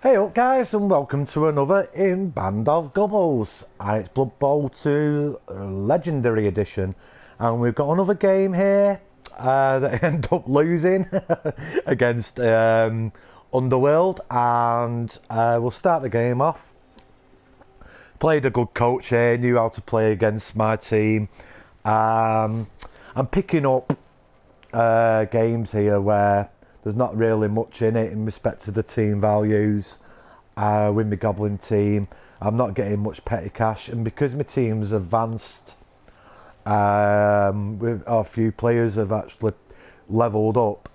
Hey up guys, and welcome to another in Band of Gobbos. It's Blood Bowl 2 Legendary Edition, and we've got another game here that I end up losing against Underworld, and we'll start the game off. Played a good coach here, knew how to play against my team. I'm picking up games here where there's not really much in it in respect to the team values. With my Goblin team, I'm not getting much petty cash, and because my team's advanced, with a few players have actually leveled up,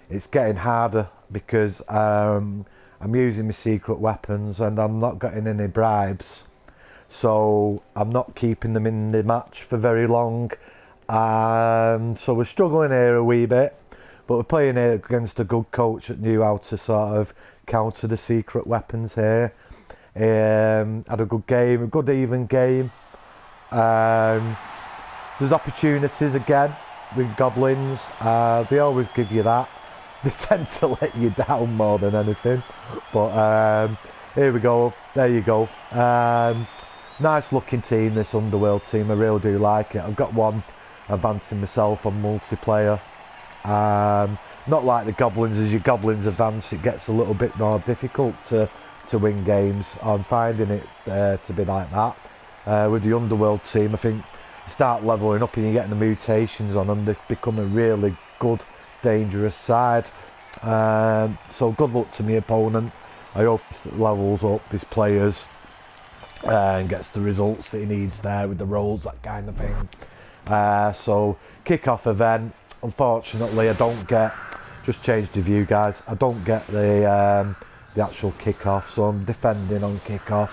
it's getting harder because I'm using my secret weapons and I'm not getting any bribes, so I'm not keeping them in the match for very long. So we're struggling here a wee bit. But we're playing here against a good coach that knew how to sort of counter the secret weapons here. Had a good game, a good even game. There's opportunities again with goblins. They always give you that. They tend to let you down more than anything. But here we go. There you go. Nice looking team, this Underworld team. I really do like it. I've got one advancing myself on multiplayer. Not like the goblins. As your goblins advance, it gets a little bit more difficult to win games. I'm finding it to be like that with the Underworld team. I think you start leveling up and you're getting the mutations on them, they become a really good, dangerous side. So good luck to my opponent. I hope he levels up his players and gets the results that he needs there with the rolls, that kind of thing. So kick-off event. Unfortunately, I don't get, just change the view guys, I don't get the actual kick-off, so I'm defending on kick-off.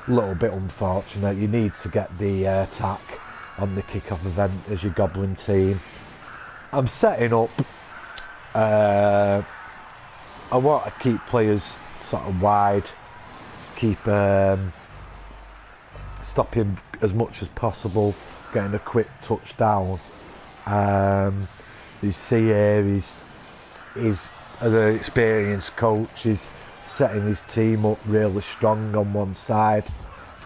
A little bit unfortunate. You need to get the attack on the kick-off event as your Goblin team. I'm setting up, I want to keep players sort of wide, keep stopping as much as possible, getting a quick touchdown. You see here he's as an experienced coach, he's setting his team up really strong on one side.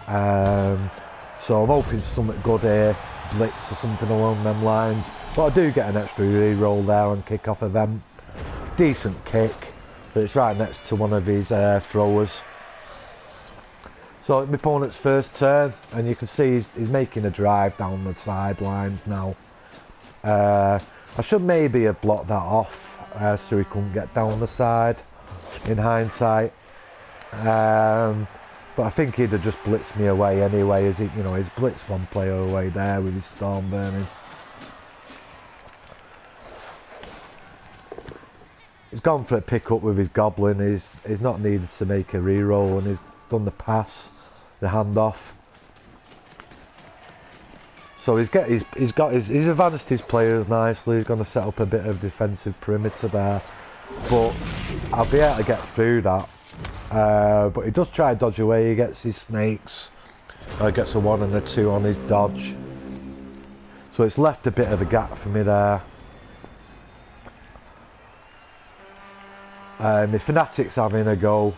So I'm hoping something good here, blitz or something along them lines. But I do get an extra re-roll there on kick-off event. Decent kick, but it's right next to one of his throwers. So it's my opponent's first turn, and you can see he's making a drive down the sidelines now. I should maybe have blocked that off so he couldn't get down the side in hindsight, but I think he'd have just blitzed me away anyway, as he's blitzed one player away there with his storm burning. He's gone for a pick up with his goblin. He's not needed to make a re-roll, and he's done the pass, the handoff. So he's advanced his players nicely. He's going to set up a bit of defensive perimeter there, but I'll be able to get through that. But he does try to dodge away. He gets his snakes. Gets a 1 and a 2 on his dodge. So it's left a bit of a gap for me there. My Fanatic's having a go,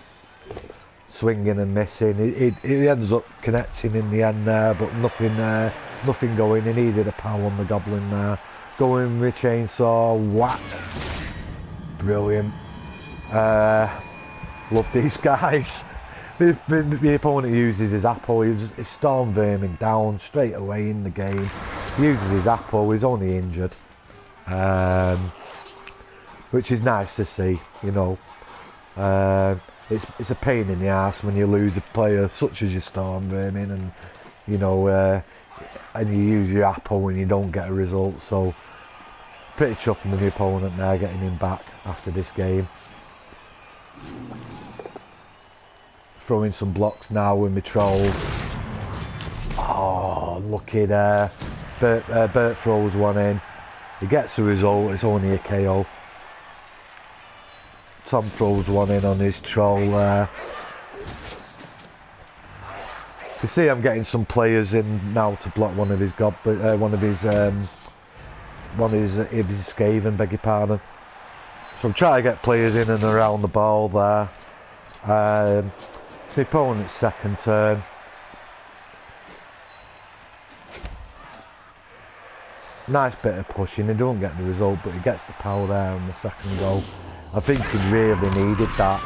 swinging and missing. He ends up connecting in the end there, but nothing going. He needed a power on the goblin there. Going with chainsaw, whack. Brilliant. Love these guys. The opponent uses his apple. He's storm vermin down straight away in the game. He uses his apple. He's only injured, which is nice to see. It's a pain in the ass when you lose a player such as your storm vermin, and and you use your apple and you don't get a result. So pretty chuffing with the opponent there, getting him back after this game. Throwing some blocks now with my trolls. Oh, lucky there. Bert throws one in. He gets a result. It's only a KO. Tom throws one in on his troll there. You see, I'm getting some players in now to block one of his Skaven, beg your pardon. So I'm trying to get players in and around the ball there. It's the opponent's second turn. Nice bit of pushing. He don't get the result, but he gets the power there on the second goal. I think he really needed that.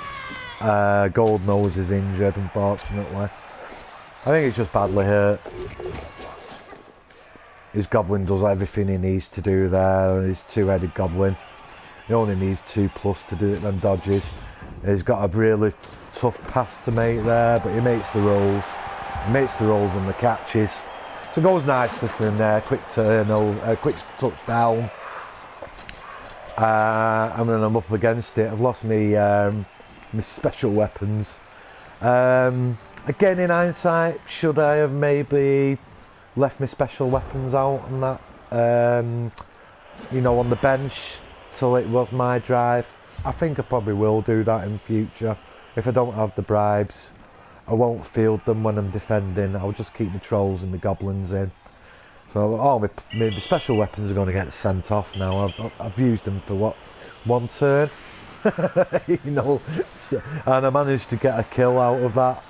Gold Nose is injured, unfortunately. I think he's just badly hurt. His Goblin does everything he needs to do there. His two-headed Goblin. He only needs 2+ to do it, then dodges. He's got a really tough pass to make there, but he makes the rolls. He makes the rolls and the catches. So it goes nicely for him there. Quick turn, quick touchdown. And then I'm up against it. I've lost my special weapons. Again, in hindsight, should I have maybe left my special weapons out on that, you know, on the bench till it was my drive? I think I probably will do that in future. If I don't have the bribes, I won't field them when I'm defending. I'll just keep the trolls and the goblins in. So all my special weapons are going to get sent off now. I've used them for what, 1 turn, you know, and I managed to get a kill out of that.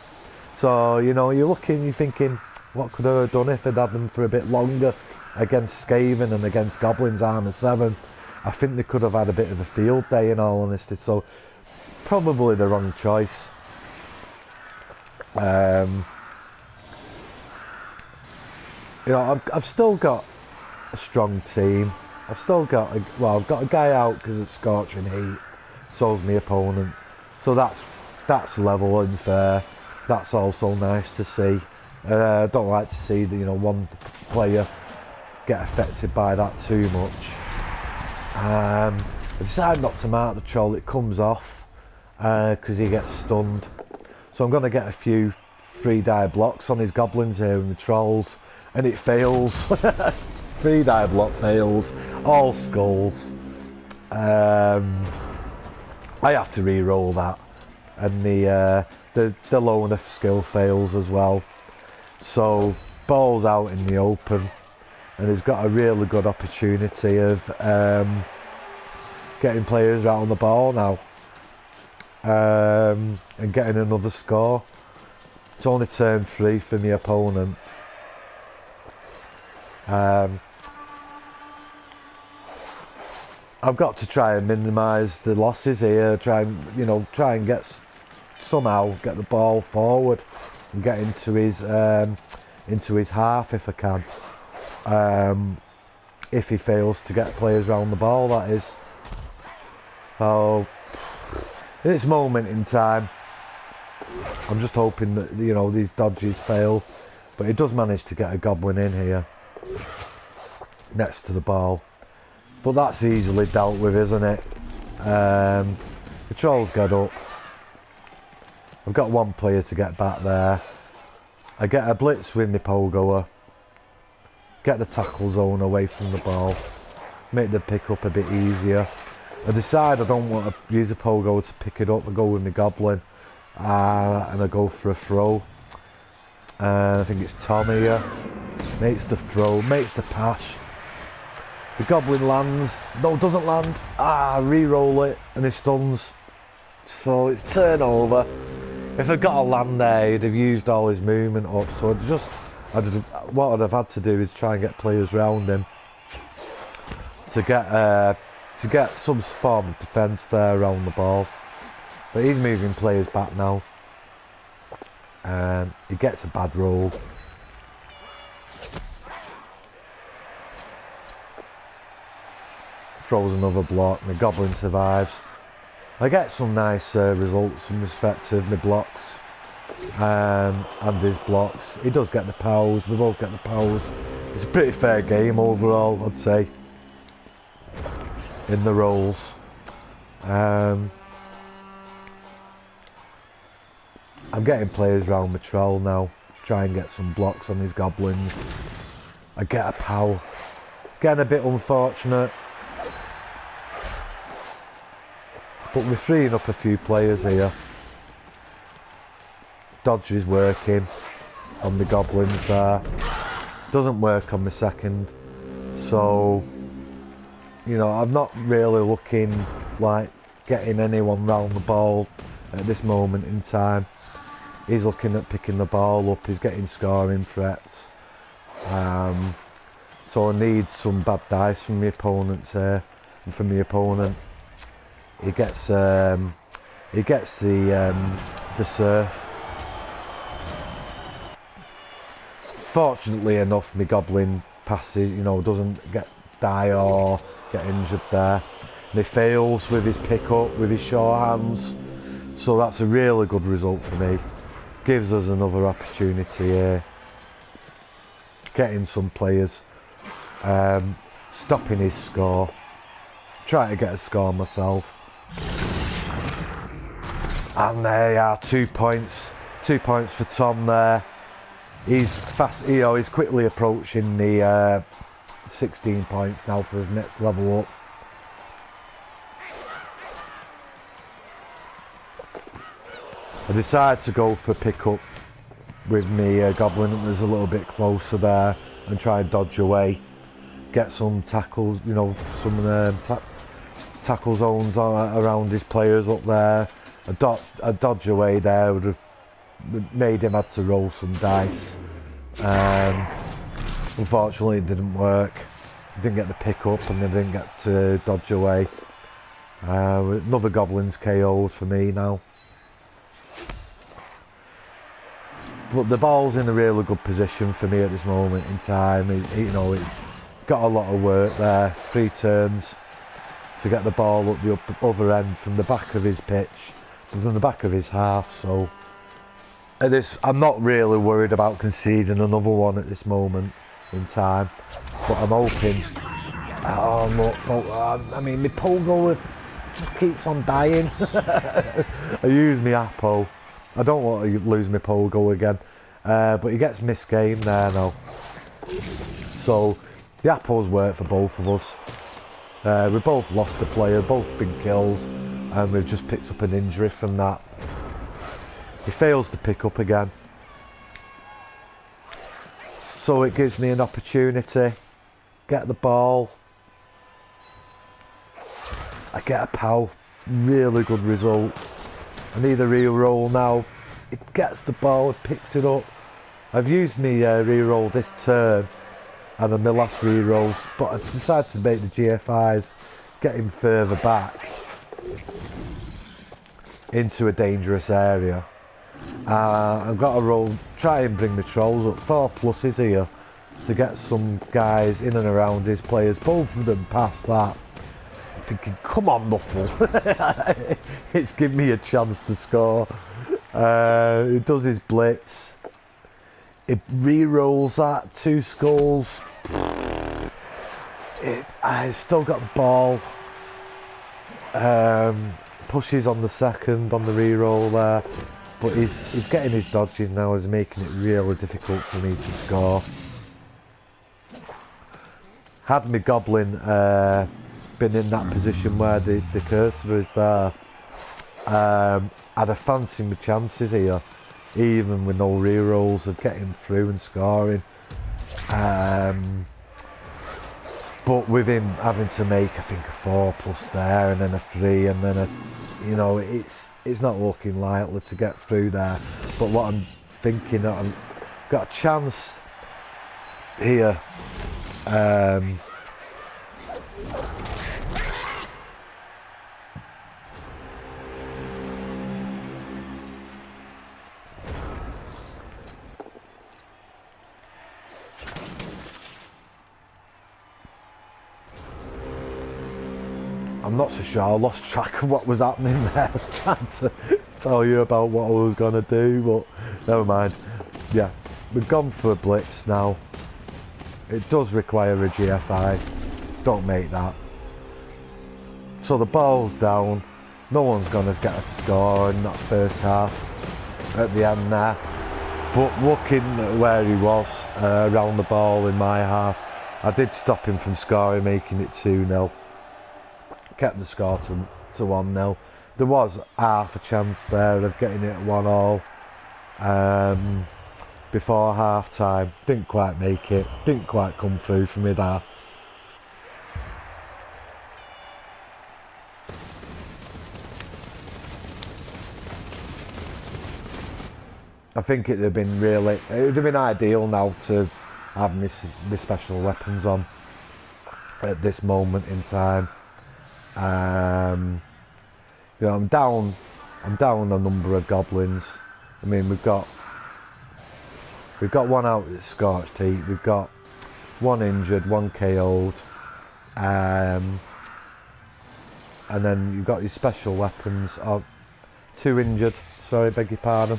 So you know, you're looking, you're thinking, what could I have done if I'd had them for a bit longer against Skaven and against Goblins armor 7? I think they could have had a bit of a field day, in all honesty. So probably the wrong choice. You know, I've still got a strong team. I've still got I've got a guy out because it's scorching heat. So's my opponent. So that's level and fair. That's also nice to see. I don't like to see the, you know, one player get affected by that too much. I decided not to mark the troll. It comes off because he gets stunned. So I'm going to get a few 3-die blocks on his goblins here and the trolls, and it fails. 3-die block fails, all skulls. I have to re-roll that, and the loner skill fails as well. So ball's out in the open, and he's got a really good opportunity of getting players around the ball now, and getting another score. It's only turn 3 for the opponent. I've got to try and minimise the losses here. Try and somehow get the ball forward and get into his half if I can. If he fails to get players around the ball, that is. So in this moment in time, I'm just hoping that, you know, these dodges fail, but he does manage to get a goblin in here next to the ball. But that's easily dealt with, isn't it? The trolls get up. I've got 1 player to get back there. I get a blitz with my pogoer. Get the tackle zone away from the ball. Make the pick up a bit easier. I decide I don't want to use a pogo to pick it up. I go with my goblin. And I go for a throw. I think it's Tom here. Makes the throw, makes the pass. The goblin lands. No, doesn't land. Re-roll it, and he stuns. So it's turnover. If I'd got a land there, he'd have used all his movement up. So what I'd have had to do is try and get players round him to get some form of defence there around the ball. But he's moving players back now. He gets a bad roll. Throws another block, and the goblin survives. I get some nice results in respect of my blocks and his blocks. He does get the powers, we both get the powers. It's a pretty fair game overall, I'd say, in the rolls. I'm getting players around my troll now, try and get some blocks on his goblins. I get a power. Getting a bit unfortunate, but we're freeing up a few players here. Dodge is working on the goblins there. Doesn't work on the second. So, you know, I'm not really looking like getting anyone round the ball at this moment in time. He's looking at picking the ball up, he's getting scoring threats. So I need some bad dice from the opponents here, and from the opponent. He gets the surf. Fortunately enough, my goblin passes, you know, doesn't die or get injured there. And he fails with his pick-up, with his short hands. So that's a really good result for me. Gives us another opportunity here. Getting some players. Stopping his score. Trying to get a score myself. And there are 2 points. 2 points for Tom there. He's fast, you know, he's quickly approaching the 16 points now for his next level up. I decided to go for pick-up with me goblin that was a little bit closer there and try and dodge away. Get some tackles, you know, some tackle zones around his players up there. A dodge away there would have made him have to roll some dice. Unfortunately it didn't work. Didn't get the pick up and they didn't get to dodge away. Another goblin's KO'd for me now. But the ball's in a really good position for me at this moment in time. You know, it's got a lot of work there. 3 turns to get the ball up the other end from the back of his pitch, from the back of his half. So at this, I'm not really worried about conceding another one at this moment in time. But I'm hoping. Oh look! I mean, my pogo just keeps on dying. I use my apple. I don't want to lose my pogo again, but he gets misgamed there now. So the apples work for both of us. We both lost a player, both been killed, and we've just picked up an injury from that. He fails to pick up again. So it gives me an opportunity. Get the ball. I get a POW. Really good result. I need a re-roll now. It gets the ball, it picks it up. I've used me re-roll this turn and then my last re-rolls, but I decided to make the GFIs get him further back into a dangerous area. I've got to roll, try and bring the trolls up. 4 pluses here to get some guys in and around his players. Both of them past that. Thinking, come on, Nuffle. It's given me a chance to score. He does his blitz. It re-rolls that, 2 skulls. I still got the ball. Pushes on the second on the re-roll there. But he's getting his dodges now, he's making it really difficult for me to score. Had my goblin been in that position where the cursor is there, I'd have fancied my chances here, even with no re-rolls, of getting through and scoring. But with him having to make, I think, a 4 plus there, and then a 3, and then a, you know, it's not looking likely to get through there. But what I'm thinking, I've got a chance here. I'm not so sure, I lost track of what was happening there. I was trying to tell you about what I was going to do, but never mind. Yeah, we've gone for a blitz now. It does require a GFI, don't make that. So the ball's down, no one's going to get a score in that first half at the end there. But looking at where he was around the ball in my half, I did stop him from scoring, making it 2-0. Kept the score to 1-0. There was half a chance there of getting it 1-1 before half time. Didn't quite make it, didn't quite come through for me there. I think it would have been really, it would have been ideal now to have my special weapons on at this moment in time. You know, I'm down a number of goblins. I mean, we've got one out at Scorched Heat, we've got one injured, one KO'd, and then you've got your special weapons. Oh, 2 injured, sorry, beg your pardon.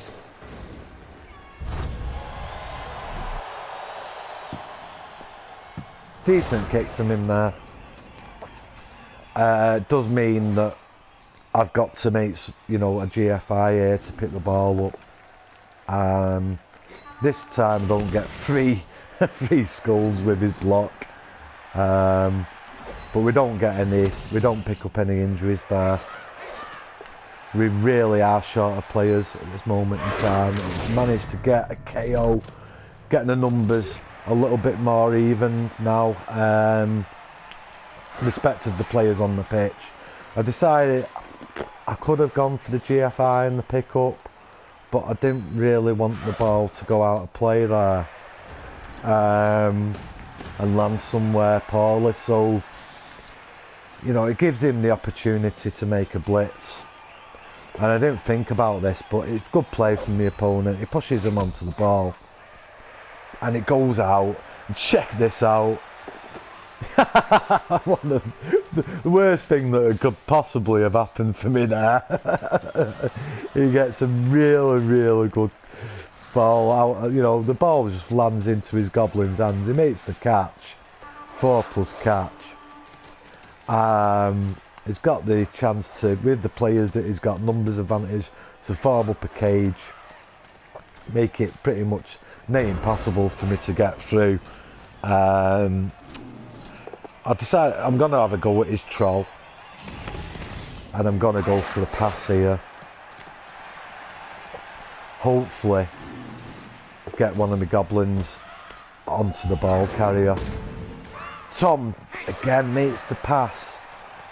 Decent kicks them in there. It does mean that I've got to make, you know, a GFI here to pick the ball up. This time I don't get three skulls with his block. But we don't pick up any injuries there. We really are short of players at this moment in time. We've managed to get a KO, getting the numbers a little bit more even now. Respected the players on the pitch. I decided I could have gone for the GFI and the pickup, but I didn't really want the ball to go out of play there and land somewhere poorly. So, you know, it gives him the opportunity to make a blitz. And I didn't think about this, but it's good play from the opponent. He pushes him onto the ball and it goes out. And check this out. The worst thing that could possibly have happened for me there. He gets a really good ball out. You know, the ball just lands into his goblin's hands. He makes the catch, 4+ catch. He's got the chance to, with the players that he's got numbers advantage, to form up a cage, make it pretty much near impossible for me to get through. I decided I'm going to have a go at his troll, and I'm going to go for the pass here. Hopefully get one of the goblins onto the ball carrier. Tom again makes the pass,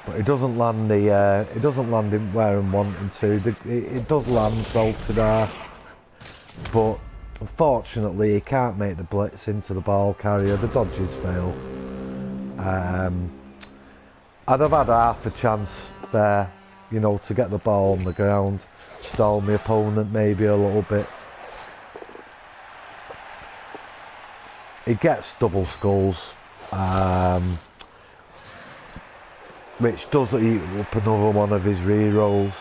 but it doesn't land him where I'm wanting to. It does land Salter there, but unfortunately he can't make the blitz into the ball carrier. The dodges fail. I'd have had half a chance there, you know, to get the ball on the ground, stall my opponent maybe a little bit. He gets double skulls, which does eat up another one of his rerolls.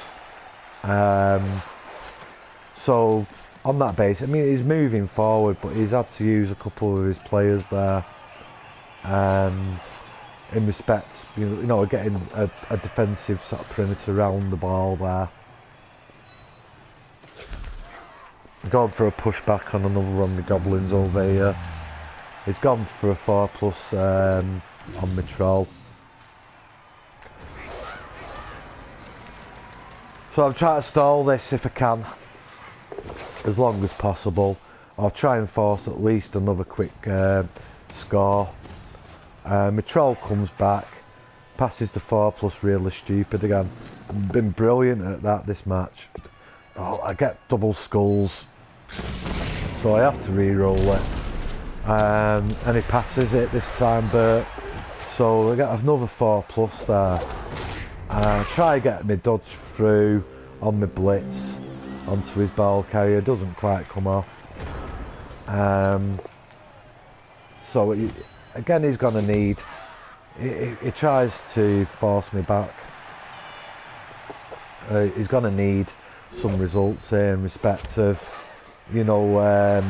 So on that base, I mean, he's moving forward, but he's had to use a couple of his players there. In respect, you know, getting a defensive sort of perimeter around the ball there. Gone for a pushback on another one of the goblins over here. He's gone for a 4+ on the troll. So I'm trying to stall this if I can, as long as possible. I'll try and force at least another quick score. My troll comes back, passes the 4+ really stupid again. Been brilliant at that this match. Oh, I get double skulls, so I have to re-roll it. And he passes it this time, Bert. So I get another 4+ there. Try get me dodge through on my blitz onto his ball carrier. Doesn't quite come off. So again, he's going to need. He tries to force me back. He's going to need some results here in respect of, you know,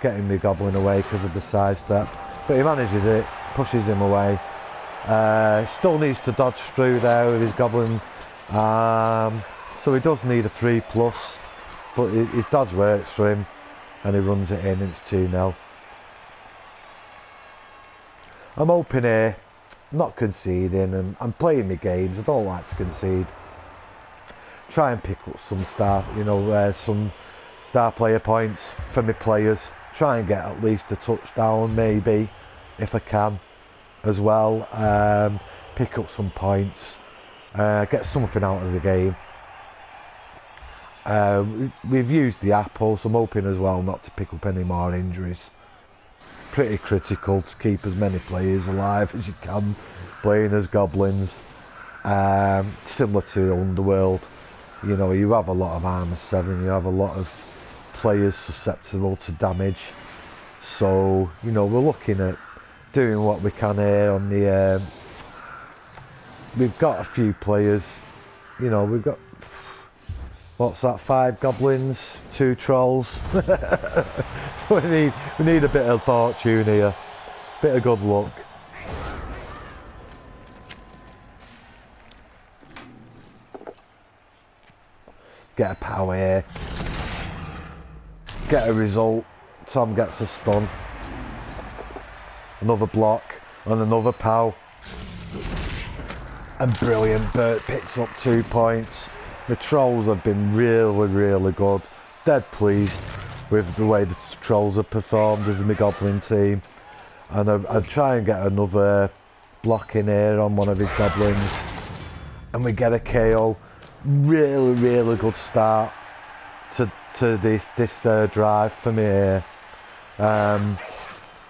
getting the goblin away because of the side step. But he manages it, pushes him away. Still needs to dodge through there with his goblin. So he does need a 3+, but his dodge works for him, and he runs it in. It's 2-0. I'm hoping here, not conceding, and I'm playing my games. I don't like to concede. Try and pick up some some star player points for my players. Try and get at least a touchdown, maybe, if I can, as well. Pick up some points, get something out of the game. We've used the apple, so I'm hoping as well not to pick up any more injuries. Pretty critical to keep as many players alive as you can playing as goblins. Similar to the Underworld, you know, you have a lot of armor 7, you have a lot of players susceptible to damage. So, you know, we're looking at doing what we can here on the... we've got a few players, you know, we've got... What's that, 5 goblins, 2 trolls? So we need a bit of fortune here, bit of good luck. Get a power here, get a result. Tom gets a stun, another block and another pow, and brilliant. Bert picks up 2 points. The trolls have been really good. Dead pleased with the way the trolls have performed as my goblin team, and I'll try and get another block in here on one of his goblins, and we get a KO. Really good start to this drive for me here. A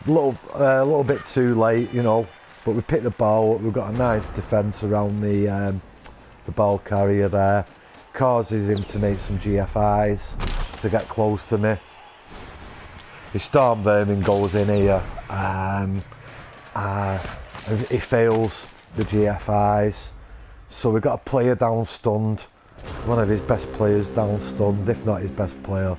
little bit too late, you know, but we picked the ball up. We've got a nice defence around the ball carrier there. Causes him to make some GFIs to get close to me. His Storm Vermin goes in here. He fails the GFIs. So we've got a player down stunned. One of his best players down stunned, if not his best player.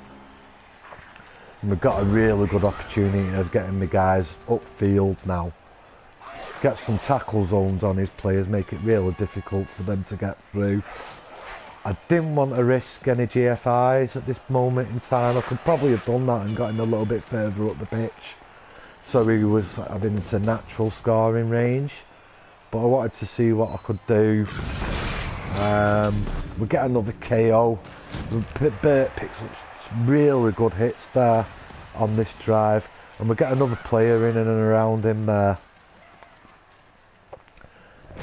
And we've got a really good opportunity of getting the guys upfield now. Get some tackle zones on his players, make it really difficult for them to get through. I didn't want to risk any GFIs at this moment in time. I could probably have done that and got him a little bit further up the pitch, so he was having into natural scoring range. But I wanted to see what I could do. We get another KO. Bert picks up some really good hits there on this drive, and we get another player in and around him there.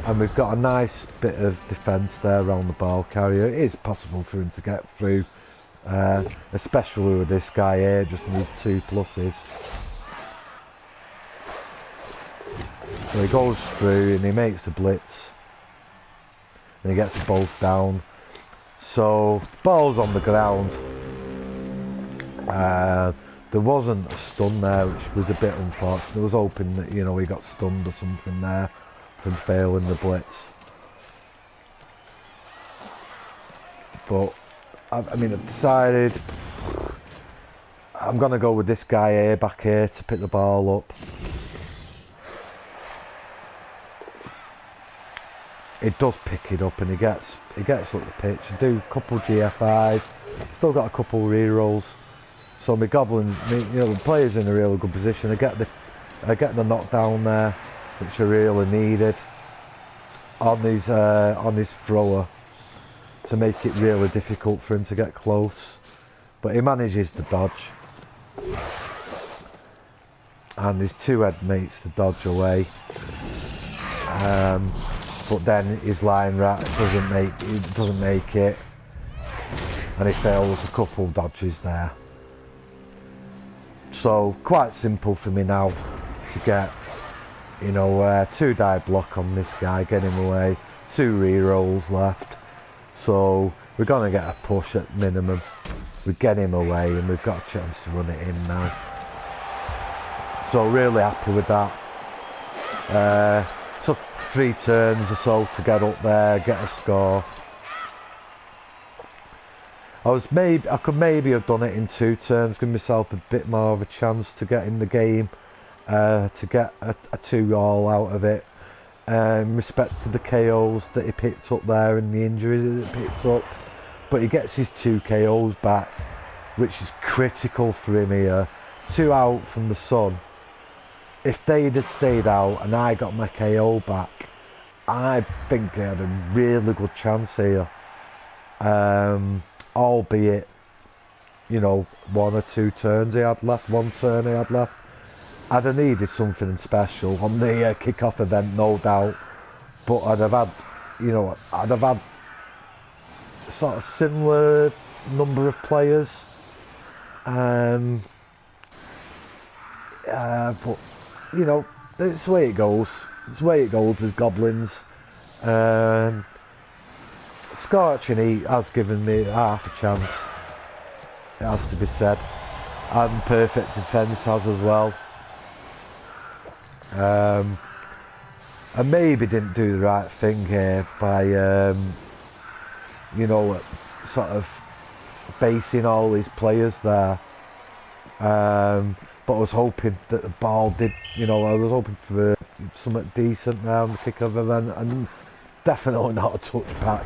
And we've got a nice bit of defence there around the ball carrier. It is possible for him to get through, especially with this guy here, just needs 2 pluses. So he goes through and he makes the blitz, and he gets both down. So the ball's on the ground. There wasn't a stun there, which was a bit unfortunate. I was hoping that, you know, he got stunned or something there from failing the blitz. But I mean, I've decided I'm gonna go with this guy here, back here, to pick the ball up. It does pick it up and he gets up the pitch. I do a couple GFIs, still got a couple rerolls. So my goblins, you know, the player's in a really good position. I get the knockdown there, which I really needed on his thrower to make it really difficult for him to get close. But he manages to dodge, and his 2 headmates to dodge away. But then his line rat doesn't make it, and he fails a couple dodges there. So quite simple for me now to get, you know, 2 die block on this guy, get him away, 2 rerolls left. So we're gonna get a push at minimum. We get him away and we've got a chance to run it in now. So really happy with that. Took 3 turns or so to get up there, get a score. I could maybe have done it in 2 turns, give myself a bit more of a chance to get in the game, to get a 2-all out of it. In respect to the KOs that he picked up there and the injuries that he picked up, but he gets his 2 KOs back, which is critical for him here. 2 out from the sun. If they'd have stayed out and I got my KO back, I think they had a really good chance here. Albeit, you know, 1 or 2 turns he had left, 1 turn he had left. I'd have needed something special on the kick-off event, no doubt. But I'd have had, you know, I'd have had sort of similar number of players. But you know, it's the way it goes. It's the way it goes with goblins. Scorching Heat has given me half a chance. It has to be said. And Perfect Defence has as well. I maybe didn't do the right thing here by, you know, sort of basing all these players there. But I was hoping that the ball did, you know, I was hoping for something decent there on the kick of event, and definitely not a touchback.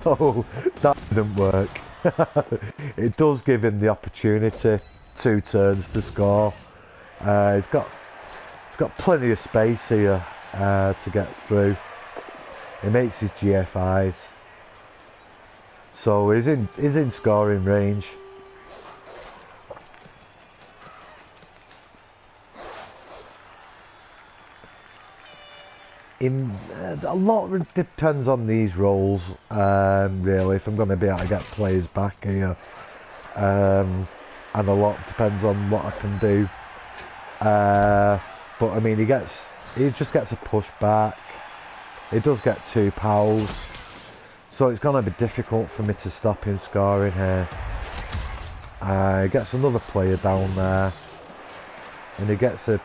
So that didn't work. It does give him the opportunity, 2 turns to score. He's got plenty of space here to get through. He makes his GFIs, so he's in scoring range. A lot depends on these roles, really, if I'm going to be able to get players back here, and a lot depends on what I can do. But I mean, he just gets a push back. He does get 2 pals, so it's going to be difficult for me to stop him scoring here. He gets another player down there, and he gets a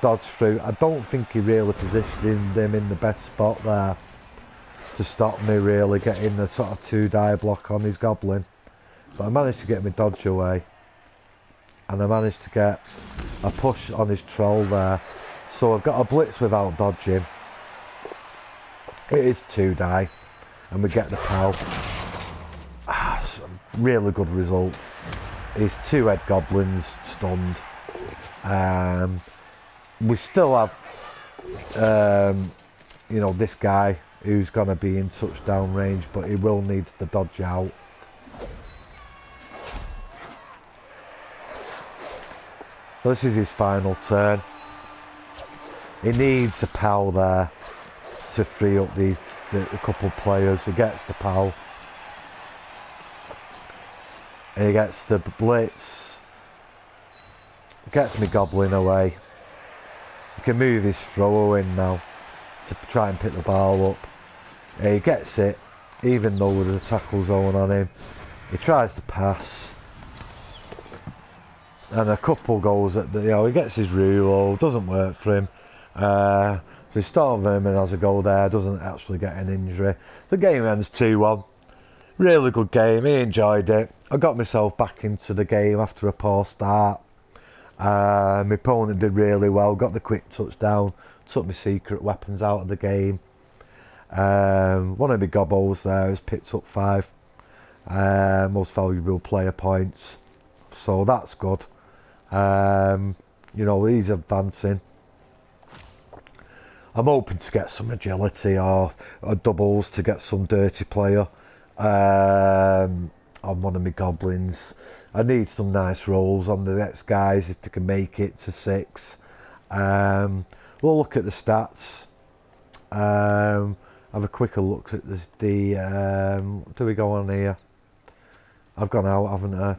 dodge through. I don't think he really positioned him in the best spot there to stop me really getting the sort of 2 die block on his goblin, but I managed to get my dodge away, and I managed to get a push on his troll there, so I've got a blitz without dodging. It is 2 die, and we get the pal. Really good result. His 2 head goblins stunned. We still have, you know, this guy who's going to be in touchdown range, but he will need to dodge out. So this is his final turn. He needs a pal there to free up a couple of players. He gets the pal. And he gets the blitz. Gets me goblin away. He can move his thrower in now to try and pick the ball up. He gets it, even though there's a tackle zone on him. He tries to pass, and a couple goes at the, you know, he gets his reroll, doesn't work for him. So he storms him and has a go there, doesn't actually get an injury. The game ends 2-1. Really good game, he enjoyed it. I got myself back into the game after a poor start. My opponent did really well, got the quick touchdown, took my secret weapons out of the game. One of my Gobbos there has picked up 5 most valuable player points, so that's good. You know, he's advancing. I'm hoping to get some agility or doubles to get some dirty player on one of my goblins. I need some nice rolls on the next guys if they can make it to 6. We'll look at the stats. Have a quicker look at this. Do we go on here? I've gone out, haven't I?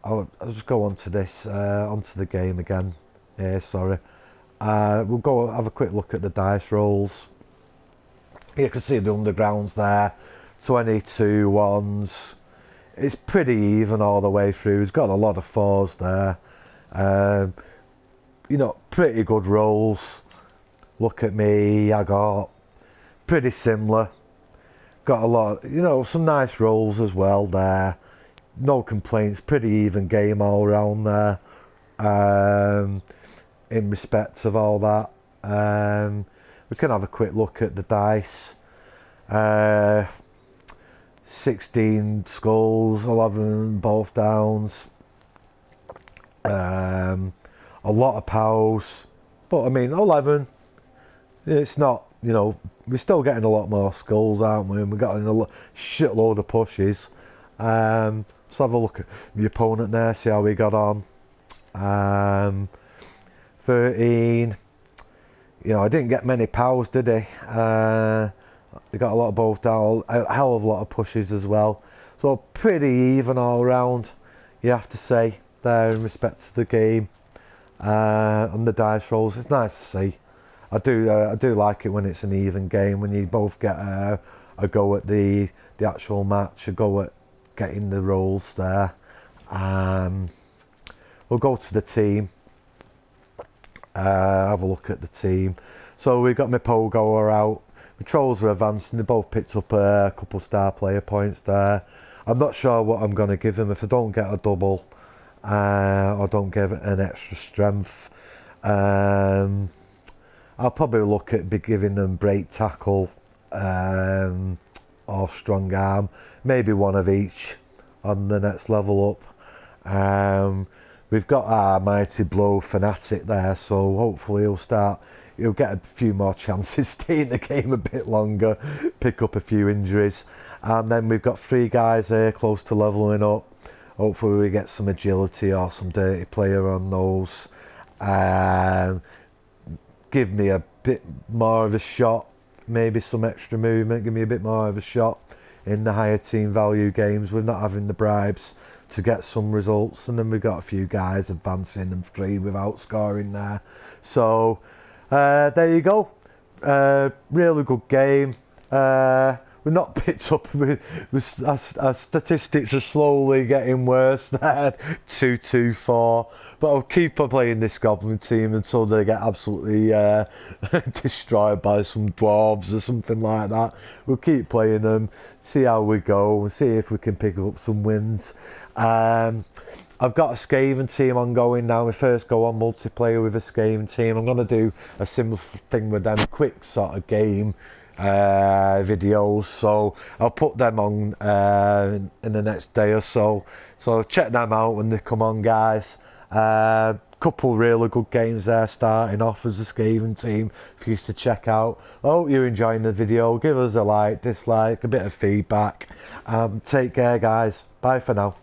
I'll just go on to this, onto the game again. Yeah, sorry. We'll go have a quick look at the dice rolls. You can see the undergrounds there. 22 ones. It's pretty even all the way through. It's got a lot of 4s there. You know, pretty good rolls. Look at me, I got pretty similar. Got a lot, you know, some nice rolls as well there. No complaints, pretty even game all around there. In respect of all that. We can have a quick look at the dice. 16 skulls, 11 both downs. A lot of pals, but I mean 11. It's not, you know, we're still getting a lot more skulls, aren't we? And we're getting a shitload of pushes. Let's have a look at the opponent there, see how we got on. 13. You know, I didn't get many pals, did he? They got a lot of both down, a hell of a lot of pushes as well. So pretty even all round, you have to say, there in respect to the game. And the dice rolls, it's nice to see. I do like it when it's an even game, when you both get a go at the actual match, a go at getting the rolls there. We'll go to the team, have a look at the team. So we've got my Pogoer out, my Trolls are advancing, they both picked up a couple star player points there. I'm not sure what I'm going to give them if I don't get a double, or don't give it an extra strength. I'll probably look at giving them break tackle, or strong arm, maybe one of each on the next level up. We've got our mighty blow fanatic there, so hopefully he'll get a few more chances, stay in the game a bit longer, pick up a few injuries. And then we've got 3 guys here close to leveling up. Hopefully we get some agility or some dirty player on those. Give me a bit more of a shot, maybe some extra movement, give me a bit more of a shot in the higher team value games with not having the bribes to get some results. And then we've got a few guys advancing and 3 without scoring there. So there you go, really good game. We're not picked up with our statistics are slowly getting worse there, 2-2-4, but I'll keep on playing this Goblin team until they get absolutely destroyed by some dwarves or something like that. We'll keep playing them, see how we go, and see if we can pick up some wins. I've got a Skaven team ongoing now, my first go on multiplayer with a Skaven team. I'm going to do a similar thing with them, quick sort of game videos, so I'll put them on in the next day or so. So check them out when they come on, guys. Couple really good games there starting off as a Skaven team for you to check out. I hope you're enjoying the video. Give us a like, dislike, a bit of feedback. Take care, guys. Bye for now.